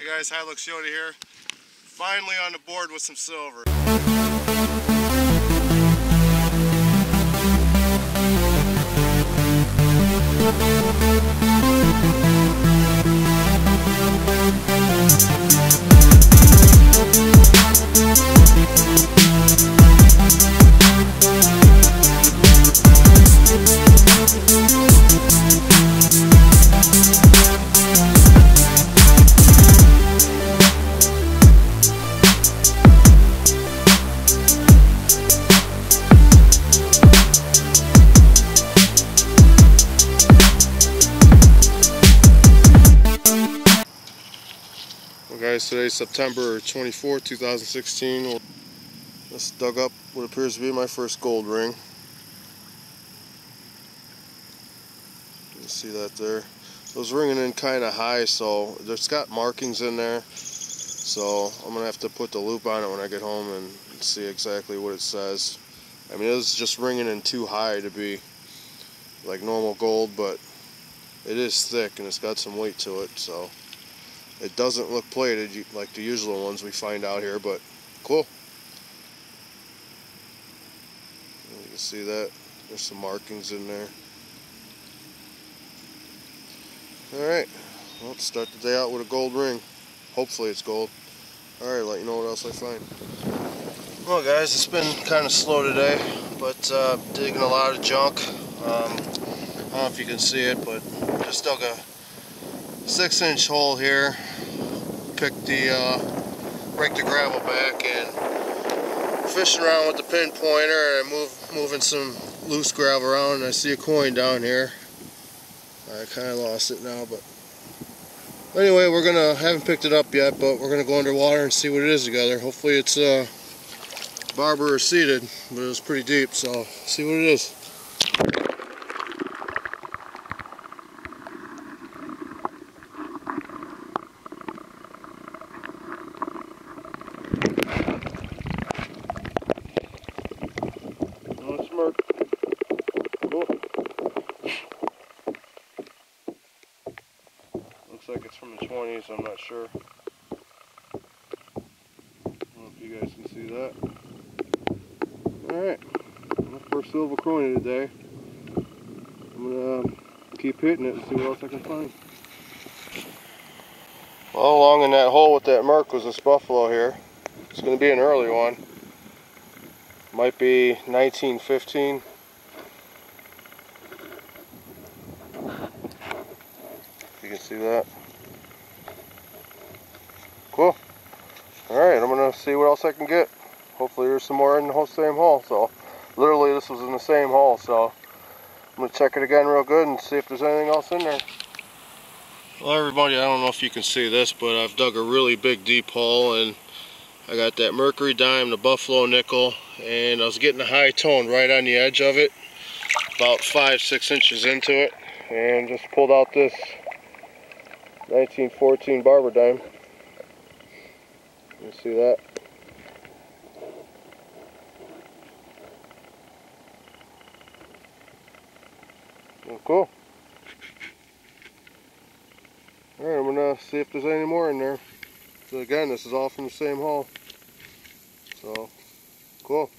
guys, Hilux Yoda here. Finally on the board with some silver. Guys, today's September 24, 2016. Just dug up what appears to be my first gold ring. You can see that there. It was ringing in kind of high, so it's got markings in there. So I'm gonna have to put the loop on it when I get home and see exactly what it says. I mean, it was just ringing in too high to be like normal gold, but it is thick and it's got some weight to it. So it doesn't look plated like the usual ones we find out here, but cool. You can see that. There's some markings in there. Alright, well, let's start the day out with a gold ring. Hopefully it's gold. Alright, let you know what else I find. Well guys, it's been kind of slow today, but digging a lot of junk. I don't know if you can see it, but just dug a 6-inch hole here. Picked break the gravel back and fishing around with the pinpointer, and moving some loose gravel around, and I see a coin down here. I kind of lost it now, but anyway, haven't picked it up yet, but we're gonna go underwater and see what it is together. Hopefully it's barber or seated, but it was pretty deep, so see what it is. Looks like it's from the 20s, I'm not sure. I don't know if you guys can see that. Alright, first silver coin today. I'm gonna keep hitting it and see what else I can find. Well, along in that hole with that mark was this buffalo here. It's gonna be an early one. Might be 1915. You can see that. Cool. Alright, I'm gonna see what else I can get. Hopefully there's some more in the whole same hole. So literally this was in the same hole, so I'm gonna check it again real good and see if there's anything else in there. Well everybody, I don't know if you can see this, but I've dug a really big deep hole, and I got that mercury dime, the buffalo nickel, and I was getting a high tone right on the edge of it, about 5-6 inches into it, and just pulled out this 1914 barber dime. You see that? Oh, cool. Alright, I'm gonna see if there's any more in there. So again, this is all from the same hole. So, cool.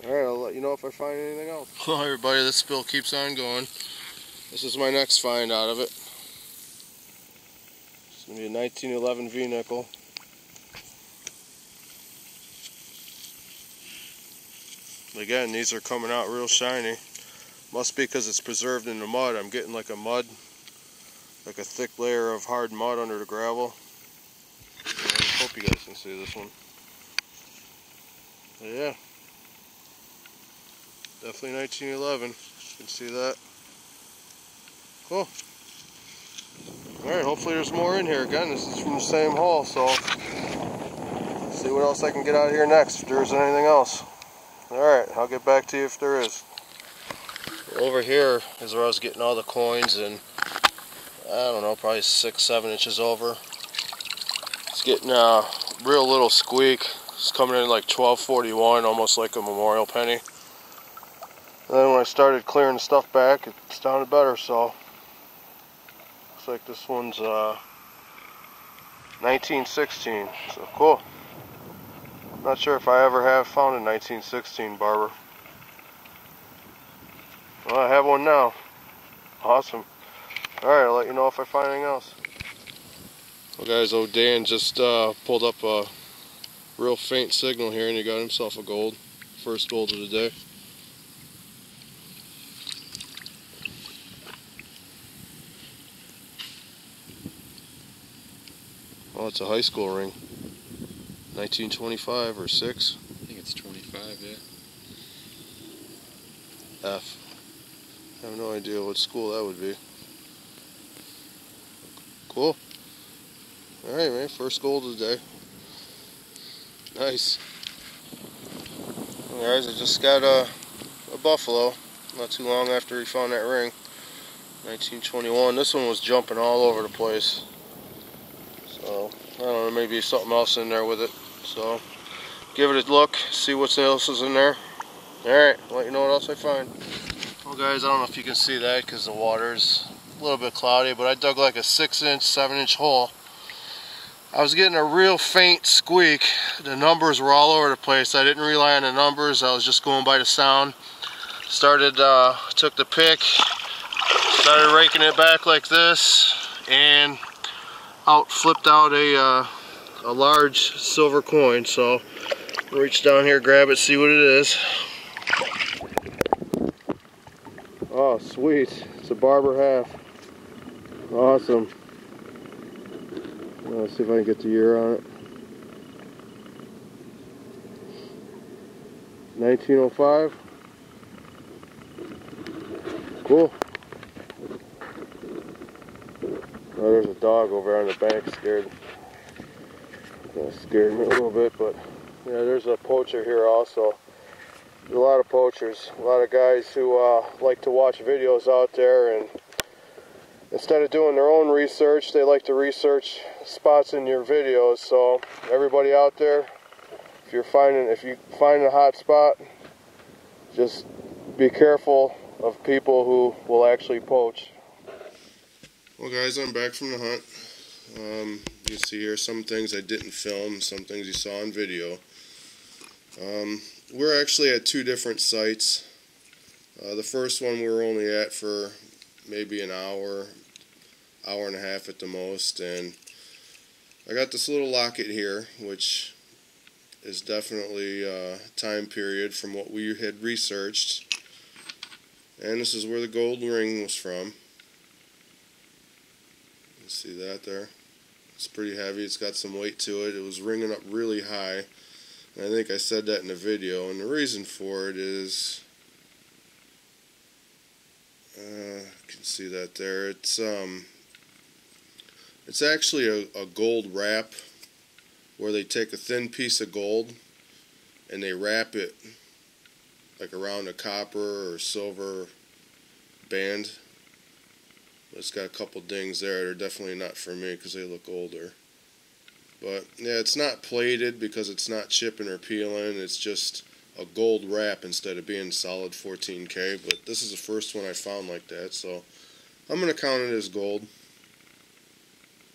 Alright, I'll let you know if I find anything else. Well everybody, this spill keeps on going. This is my next find out of it. It's going to be a 1911 V-nickel. Again, these are coming out real shiny. Must be because it's preserved in the mud. I'm getting like a thick layer of hard mud under the gravel. I hope you guys can see this one. But yeah, definitely 1911. You can see that. Cool. Alright, hopefully there's more in here. Again, this is from the same hole, so let's see what else I can get out of here next, if there's anything else. Alright, I'll get back to you if there is. Over here is where I was getting all the coins, and I don't know, probably 6-7 inches over. It's getting a real little squeak. It's coming in like 12.41, almost like a memorial penny. And then when I started clearing the stuff back, it sounded better, so looks like this one's 1916. So cool. Not sure if I ever have found a 1916 barber. Well, I have one now. Awesome. Alright, I'll let you know if I find anything else. Well guys, old Dan just pulled up a real faint signal here and he got himself a gold. First gold of the day. Oh, it's a high school ring. 1925 or 6? I think it's 25, yeah. F. I have no idea what school that would be. Cool. Alright, man, first gold of the day. Nice. Well, guys, I just got a buffalo not too long after he found that ring. 1921. This one was jumping all over the place. So, I don't know, maybe something else in there with it. So, give it a look, see what else is in there. Alright, let you know what else I find. Well guys, I don't know if you can see that because the water's a little bit cloudy, but I dug like a 6-inch, 7-inch hole. I was getting a real faint squeak. The numbers were all over the place. I didn't rely on the numbers, I was just going by the sound. Took the pick, started raking it back like this, and flipped out a large silver coin. So reach down here, grab it, see what it is. Oh, sweet. It's a barber half. Awesome. Let's see if I can get the year on it. 1905. Cool. Oh, there's a dog over there on the bank, scared me a little bit, but yeah, there's a poacher here also. There's a lot of poachers, a lot of guys who like to watch videos out there, and instead of doing their own research, they like to research spots in your videos. So everybody out there, if you find a hot spot, just be careful of people who will actually poach. Well guys, I'm back from the hunt. You see here some things I didn't film, some things you saw on video. We're actually at 2 different sites. The first one we were only at for maybe an hour and a half at the most, and I got this little locket here, which is definitely a time period from what we had researched, and this is where the gold ring was from. You see that there? It's pretty heavy, it's got some weight to it. It was ringing up really high, and I think I said that in the video, and the reason for it is, you can see that there, it's actually a gold wrap, where they take a thin piece of gold and they wrap it like around a copper or silver band. It's got a couple dings there. They're definitely not for me because they look older. But yeah, it's not plated because it's not chipping or peeling. It's just a gold wrap instead of being solid 14K. But this is the first one I found like that, so I'm going to count it as gold.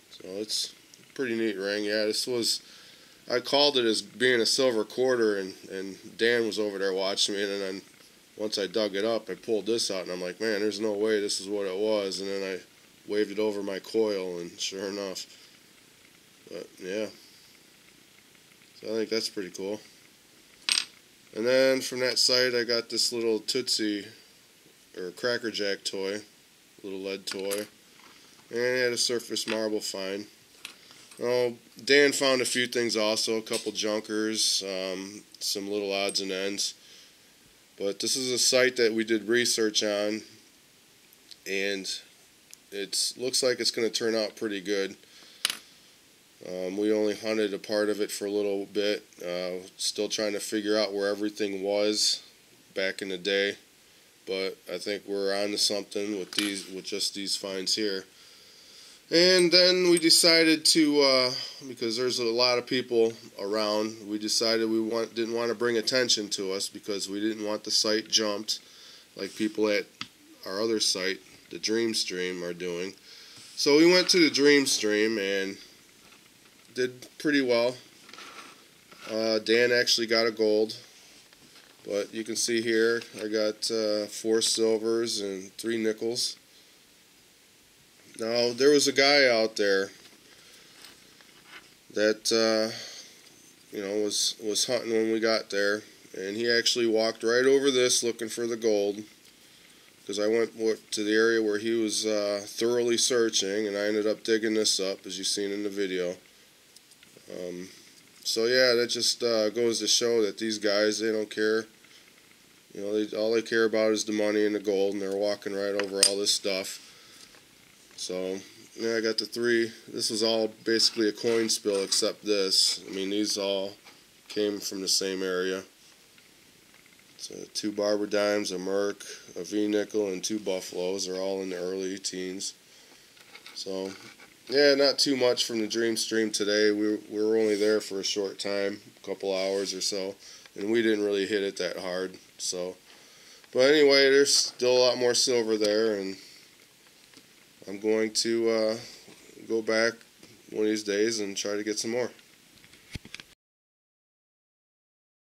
So it's a pretty neat ring. Yeah, I called it as being a silver quarter, and Dan was over there watching me, and then once I dug it up, I pulled this out, and I'm like, man, there's no way this is what it was. And then I waved it over my coil, and sure enough. But yeah, so I think that's pretty cool. And then from that site, I got this little Tootsie or Cracker Jack toy, little lead toy, and I had a surface marble find. Oh, Dan found a few things also, a couple junkers, some little odds and ends. But this is a site that we did research on, and it looks like it's going to turn out pretty good. We only hunted a part of it for a little bit, still trying to figure out where everything was back in the day, but I think we're on to something with just these finds here. And then we decided to, because there's a lot of people around, we decided we didn't want to bring attention to us because we didn't want the site jumped like people at our other site, the Dream Stream, are doing. So we went to the Dream Stream, and did pretty well. Dan actually got a gold, but you can see here I got 4 silvers and 3 nickels. Now there was a guy out there that was hunting when we got there, and he actually walked right over this looking for the gold, because I went to the area where he was thoroughly searching, and I ended up digging this up, as you've seen in the video. So yeah, that just goes to show that these guys, they don't care. You know, all they care about is the money and the gold, and they're walking right over all this stuff. So yeah, I got the 3. This was all basically a coin spill except this. I mean, these all came from the same area. So 2 Barber Dimes, a Merc, a V-Nickel, and 2 Buffaloes. They're all in the early teens. So yeah, not too much from the Dream Stream today. We were only there for a short time, a couple hours or so, and we didn't really hit it that hard. So, but anyway, there's still a lot more silver there, and I'm going to go back one of these days and try to get some more.